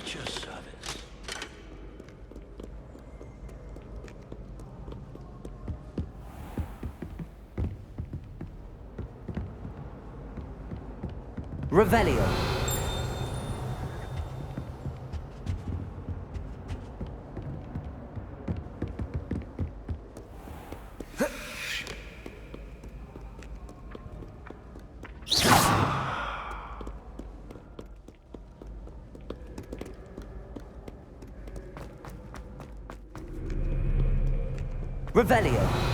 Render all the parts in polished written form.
At your service. Revelio. Revelio.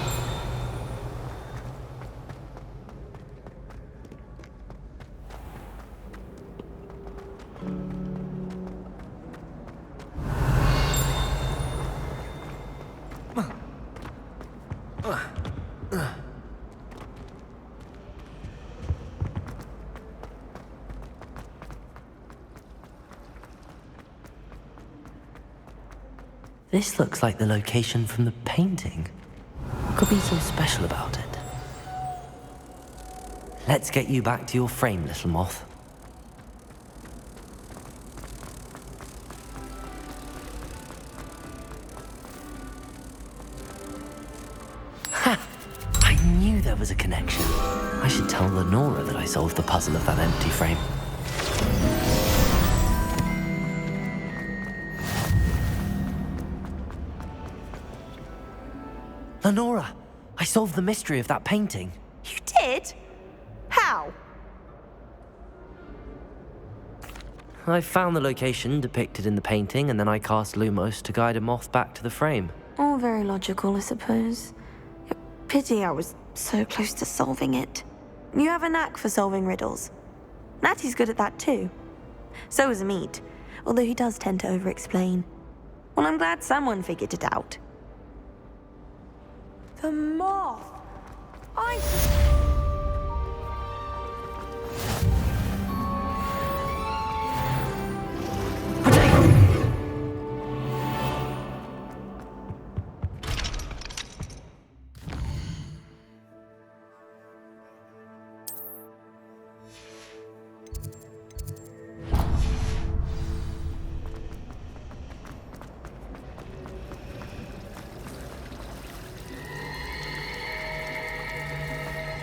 This looks like the location from the painting. What could be so special about it? Let's get you back to your frame, little moth. Ha! I knew there was a connection. I should tell Lenora that I solved the puzzle of that empty frame. Lenora, I solved the mystery of that painting. You did? How? I found the location depicted in the painting, and then I cast Lumos to guide a moth back to the frame. All very logical, I suppose. Pity I was so close to solving it. You have a knack for solving riddles. Natty's good at that too. So is Amit, although he does tend to over-explain. Well, I'm glad someone figured it out. The moth!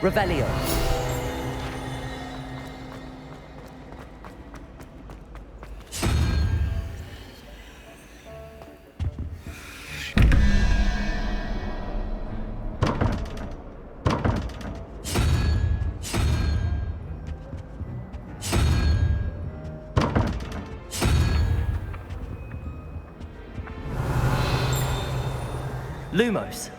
Revelio. Lumos.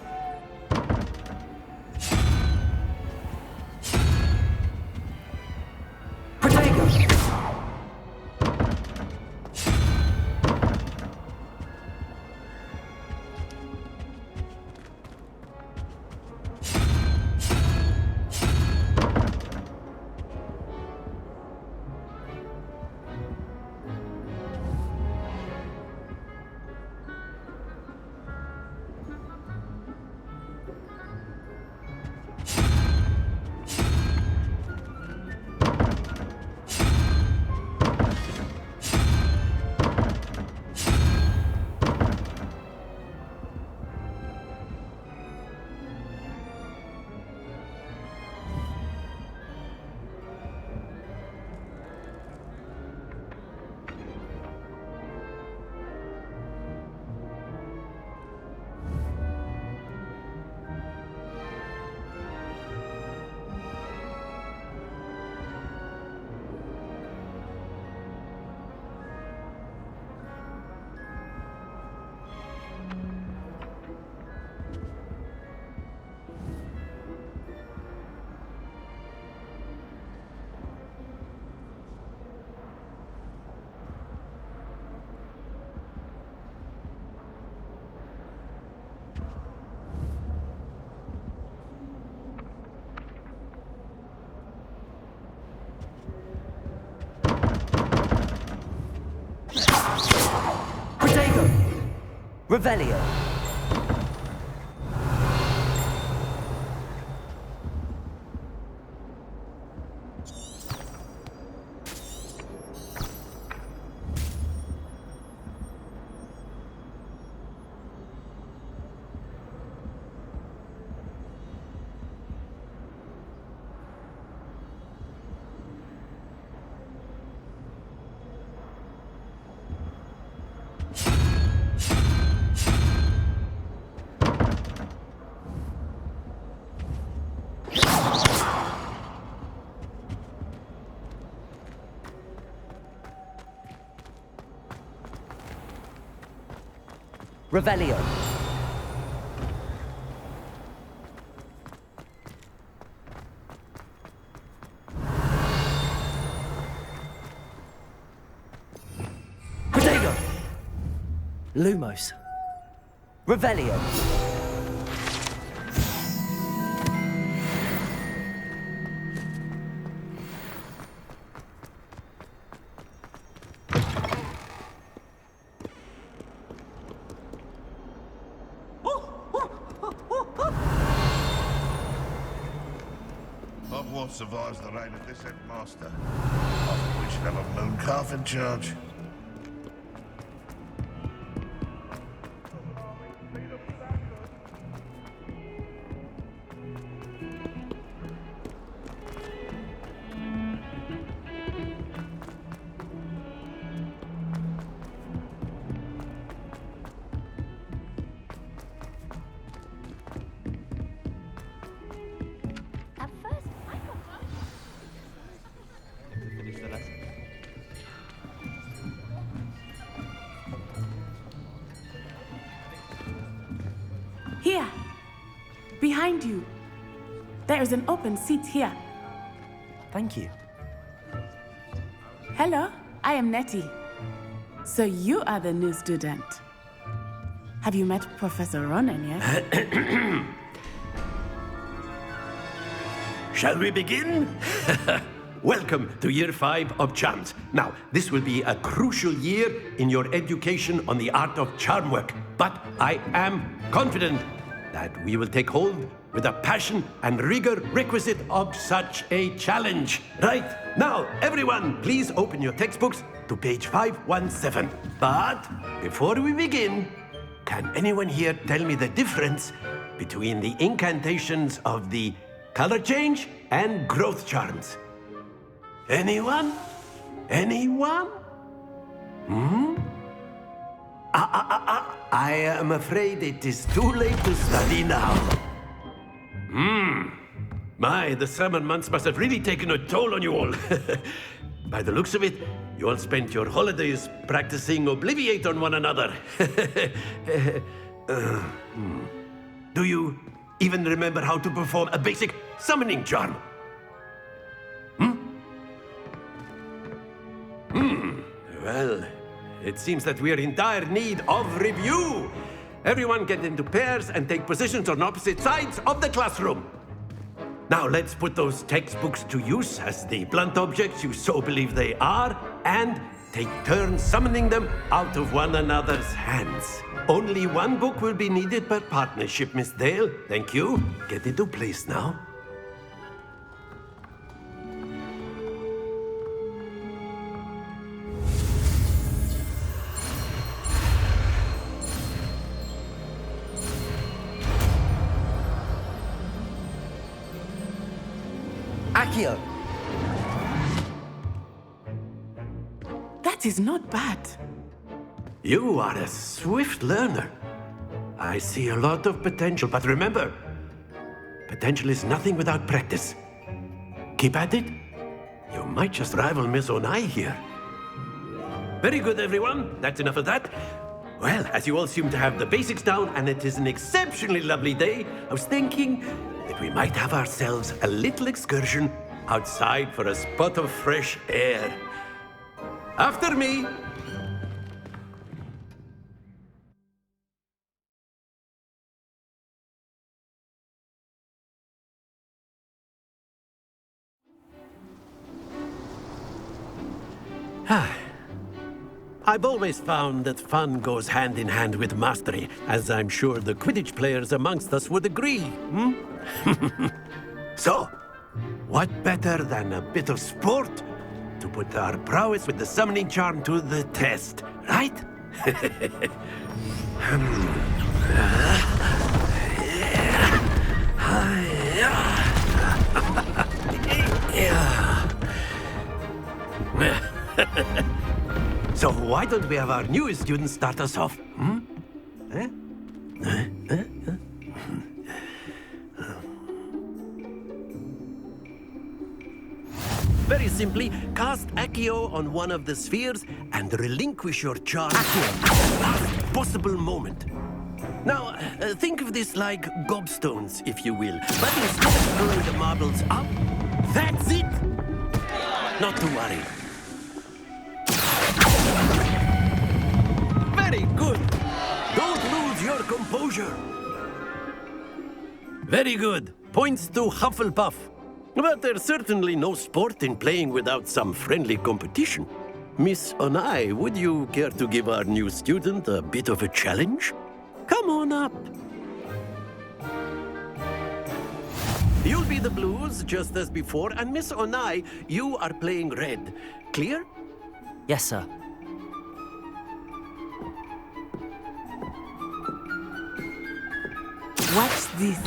Revelio. Revelio. Protego. Lumos. Revelio. Hogwarts survives the reign of this headmaster. I think we should have a moon calf in charge. Here, behind you. There is an open seat here. Thank you. Hello, I am Nettie. So you are the new student. Have you met Professor Ronan yet? Shall we begin? Welcome to Year 5 of Charms. Now, this will be a crucial year in your education on the art of charm work. But I am confident that we will take hold with the passion and rigor requisite of such a challenge. Right, now, everyone, please open your textbooks to page 517. But before we begin, can anyone here tell me the difference between the incantations of the color change and growth charms? Anyone? Anyone? I am afraid it is too late to study now. My, the summer months must have really taken a toll on you all. By the looks of it, you all spent your holidays practicing Obliviate on one another. Do you even remember how to perform a basic summoning charm? Well, it seems that we are in dire need of review. Everyone get into pairs and take positions on opposite sides of the classroom. Now let's put those textbooks to use as the blunt objects you so believe they are, and take turns summoning them out of one another's hands. Only one book will be needed per partnership, Miss Dale. Thank you. Get into place now. Accio. That is not bad. You are a swift learner. I see a lot of potential, but remember, potential is nothing without practice. Keep at it. You might just rival Miss Onai here. Very good, everyone. That's enough of that. Well, as you all seem to have the basics down, and it is an exceptionally lovely day, I was thinking that we might have ourselves a little excursion outside for a spot of fresh air. After me. I've always found that fun goes hand in hand with mastery, as I'm sure the Quidditch players amongst us would agree. So, what better than a bit of sport to put our prowess with the summoning charm to the test, right? So why don't we have our newest student start us off? Very simply, cast Accio on one of the spheres and relinquish your charge at the last possible moment. Now, think of this like gobstones, if you will. But instead of throwing the marbles up, that's it! Not to worry. Very good. Don't lose your composure. Very good. Points to Hufflepuff. But there's certainly no sport in playing without some friendly competition. Miss Onai, would you care to give our new student a bit of a challenge? Come on up. You'll be the blues, just as before, and Miss Onai, you are playing red. Clear? Yes, sir. Watch this.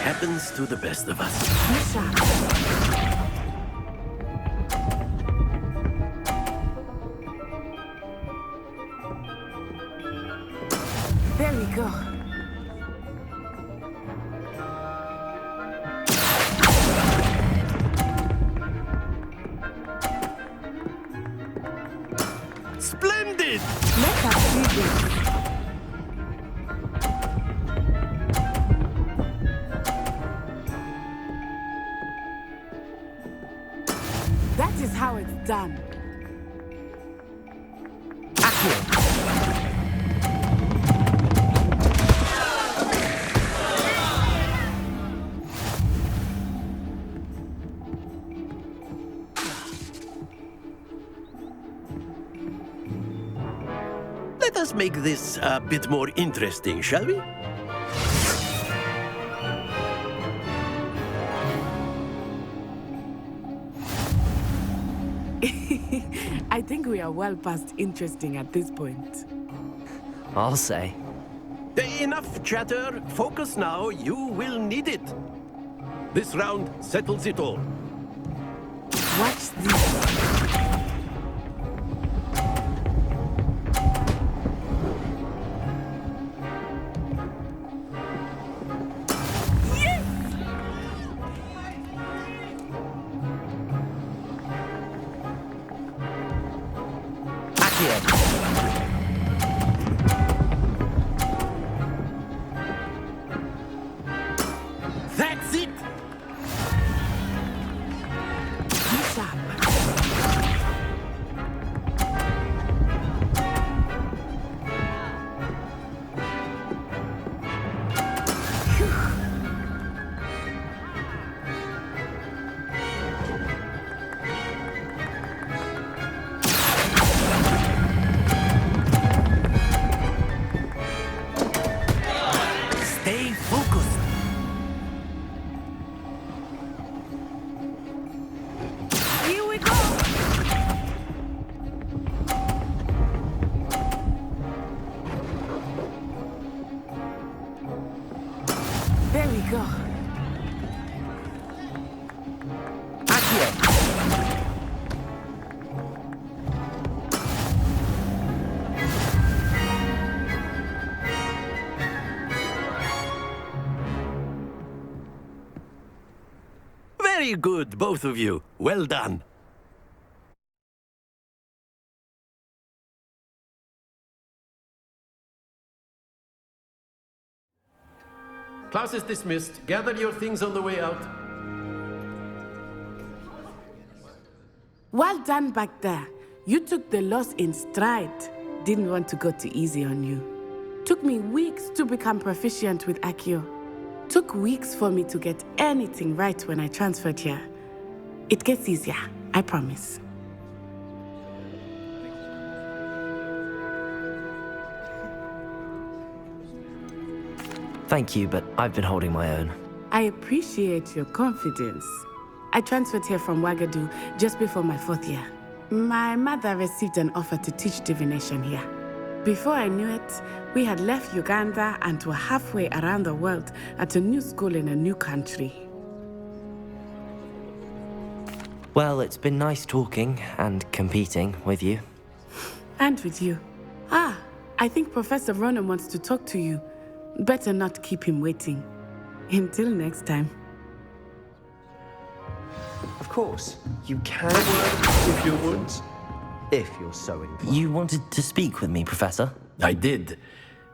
Happens to the best of us. Misha. There we go. Splendid! Let us see this. That is how it's done. Let us make this a bit more interesting, shall we? I think we are well past interesting at this point. I'll say. Enough chatter. Focus now. You will need it. This round settles it all. Watch this. That's it! Misha. Stay focused. Here we go. There we go. Very good, both of you. Well done. Class is dismissed. Gather your things on the way out. Well done back there. You took the loss in stride. Didn't want to go too easy on you. Took me weeks to become proficient with Accio. Took weeks for me to get anything right when I transferred here. It gets easier, I promise. Thank you, but I've been holding my own. I appreciate your confidence. I transferred here from Wagadu just before my 4th year. My mother received an offer to teach divination here. Before I knew it, we had left Uganda and were halfway around the world at a new school in a new country. Well, it's been nice talking and competing with you. And with you. I think Professor Ronan wants to talk to you. Better not keep him waiting. Until next time. Of course, you can work if you would, if you're so inclined. You wanted to speak with me, Professor? I did.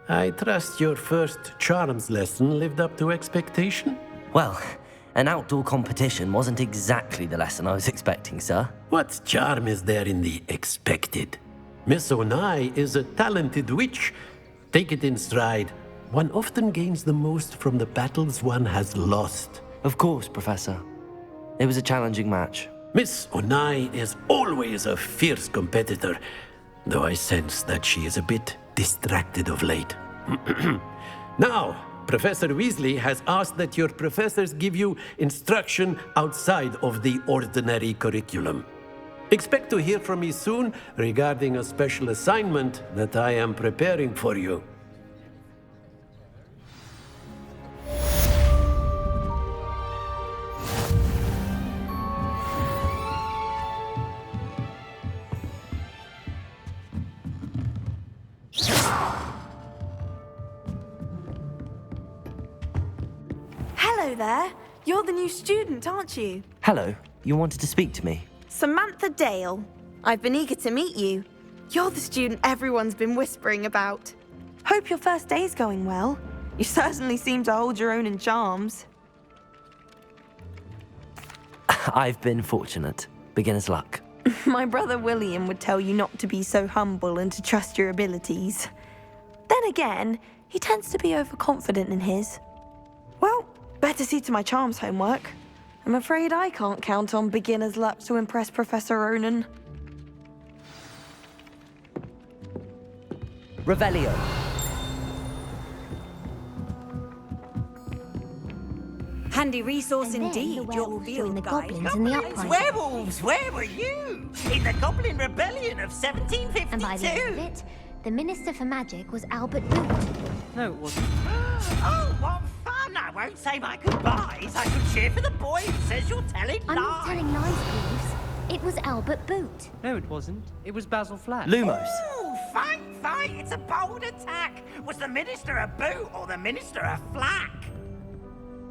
I trust your first charms lesson lived up to expectation? Well, an outdoor competition wasn't exactly the lesson I was expecting, sir. What charm is there in the expected? Miss Onai is a talented witch. Take it in stride. One often gains the most from the battles one has lost. Of course, Professor. It was a challenging match. Miss Onai is always a fierce competitor, though I sense that she is a bit distracted of late. Now, Professor Weasley has asked that your professors give you instruction outside of the ordinary curriculum. Expect to hear from me soon regarding a special assignment that I am preparing for you. Hello there. You're the new student, aren't you? Hello, you wanted to speak to me? Samantha Dale. I've been eager to meet you. You're the student everyone's been whispering about. Hope your first day's going well. You certainly seem to hold your own in charms. I've been fortunate. Beginner's luck. My brother William would tell you not to be so humble and to trust your abilities. Then again, he tends to be overconfident in his. Well, better see to my charms homework. I'm afraid I can't count on beginner's luck to impress Professor Ronan. Revelio. Handy resource And then indeed, the your werewolves field joined the guide. goblins in the uprising. Werewolves, where were you? In the Goblin Rebellion of 1752? And by the end of it, the Minister for Magic was Albert Boot. No, it wasn't. Oh, what fun! I won't say my goodbyes. I could cheer for the boy who says you're telling I'm not lies. telling lies, Peeves. It was Albert Boot. No, it wasn't. It was Basil Flack. Lumos. Ooh, fight! It's a bold attack. Was the Minister a boot or the Minister a flack?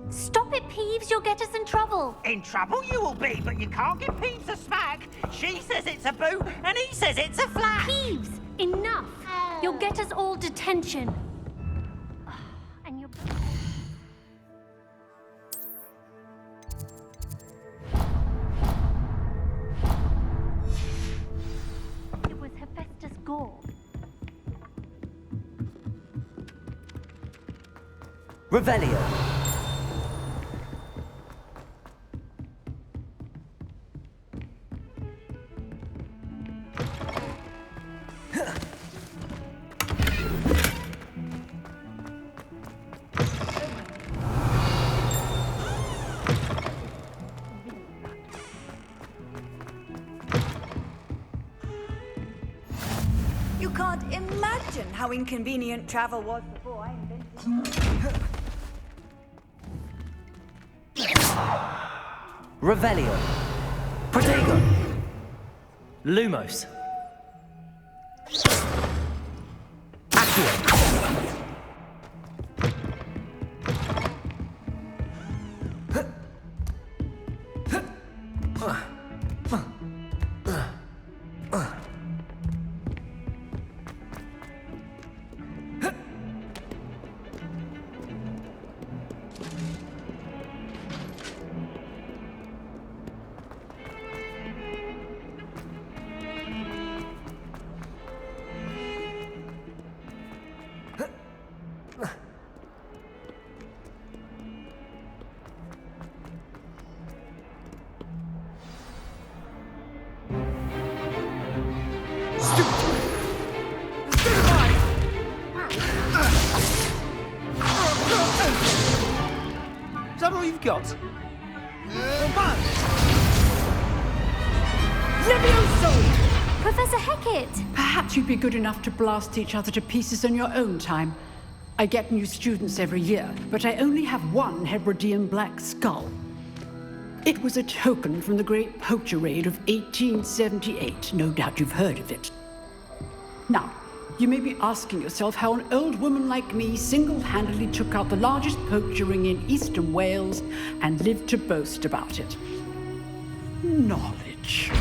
Stop it, Peeves. You'll get us in trouble. In trouble you will be, but you can't get Peeves a smack. She says it's a boot, and he says it's a flack. Peeves, enough. You'll get us all detention. And you're... It was Hephaestus Gore. Revelio. You can't imagine how inconvenient travel was before I invented it. Revelio. Protego. Lumos. Accio. Is that all you've got? Levioso! Professor Hecat! Perhaps you'd be good enough to blast each other to pieces on your own time. I get new students every year, but I only have one Hebridean black skull. It was a token from the Great Poacher Raid of 1878. No doubt you've heard of it. Now, you may be asking yourself how an old woman like me single-handedly took out the largest poacher ring in eastern Wales and lived to boast about it. Knowledge.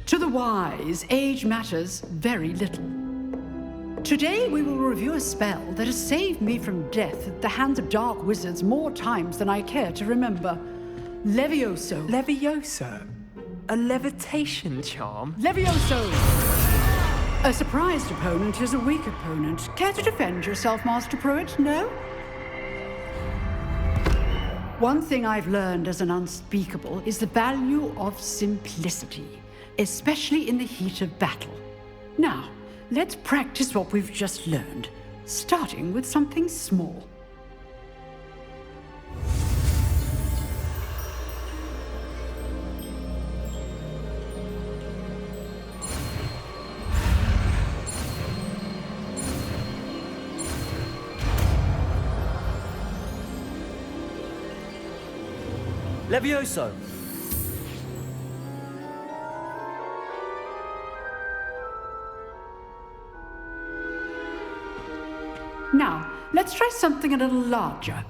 To the wise, age matters very little. Today we will review a spell that has saved me from death at the hands of dark wizards more times than I care to remember. Levioso. Levioso? A levitation charm? Levioso! A surprised opponent is a weak opponent. Care to defend yourself, Master Pruitt? No? One thing I've learned as an unspeakable is the value of simplicity, especially in the heat of battle. Now, let's practice what we've just learned, starting with something small. Levioso! Now, let's try something a little larger.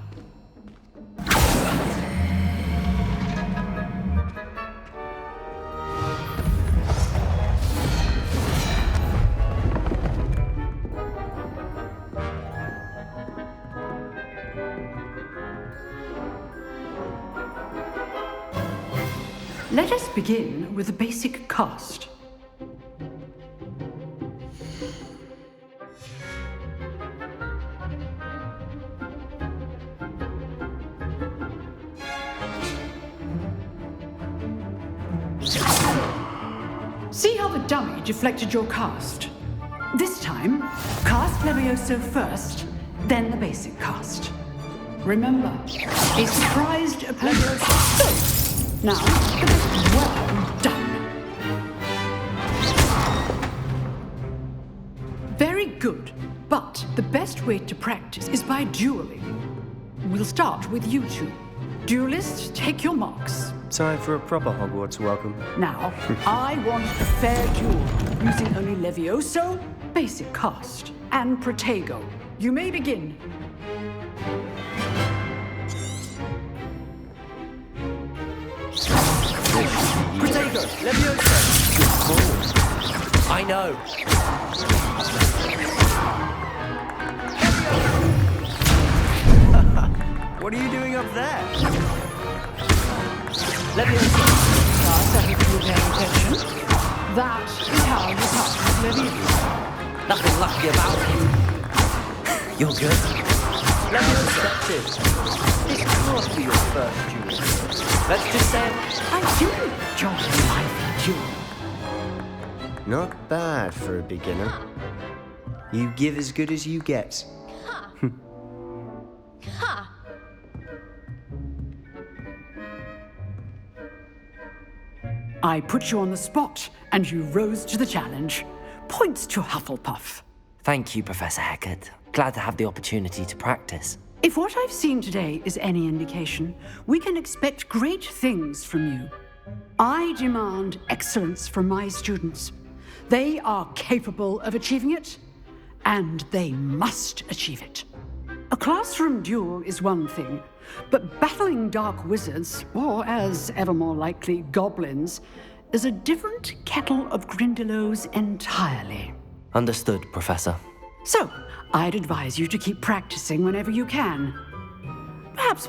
Let us begin with a basic cast. See how the dummy deflected your cast? This time, cast Levioso first, then the basic cast. Remember, a surprised opponent. Now, that is well done. Very good, but the best way to practice is by dueling. We'll start with you two. Duelists, take your marks. Time for a proper Hogwarts welcome. Now, I want a fair duel, using only Levioso, basic cast, and Protego. You may begin. Protego! Levioso! I know. What are you doing up there? Levioso. Cast, I hope you're paying attention. That is how you cast Levioso. Nothing lucky about it. You're good. Levioso, that's it. This must be your first duel. Let's just say I do enjoy life duel. not bad for a beginner. You give as good as you get. I put you on the spot, and you rose to the challenge. Points to Hufflepuff. Thank you, Professor Hecat. Glad to have the opportunity to practice. If what I've seen today is any indication, we can expect great things from you. I demand excellence from my students. They are capable of achieving it, and they must achieve it. A classroom duel is one thing, but battling dark wizards, or as ever more likely, goblins, is a different kettle of Grindylows entirely. Understood, Professor. So, I'd advise you to keep practicing whenever you can. Perhaps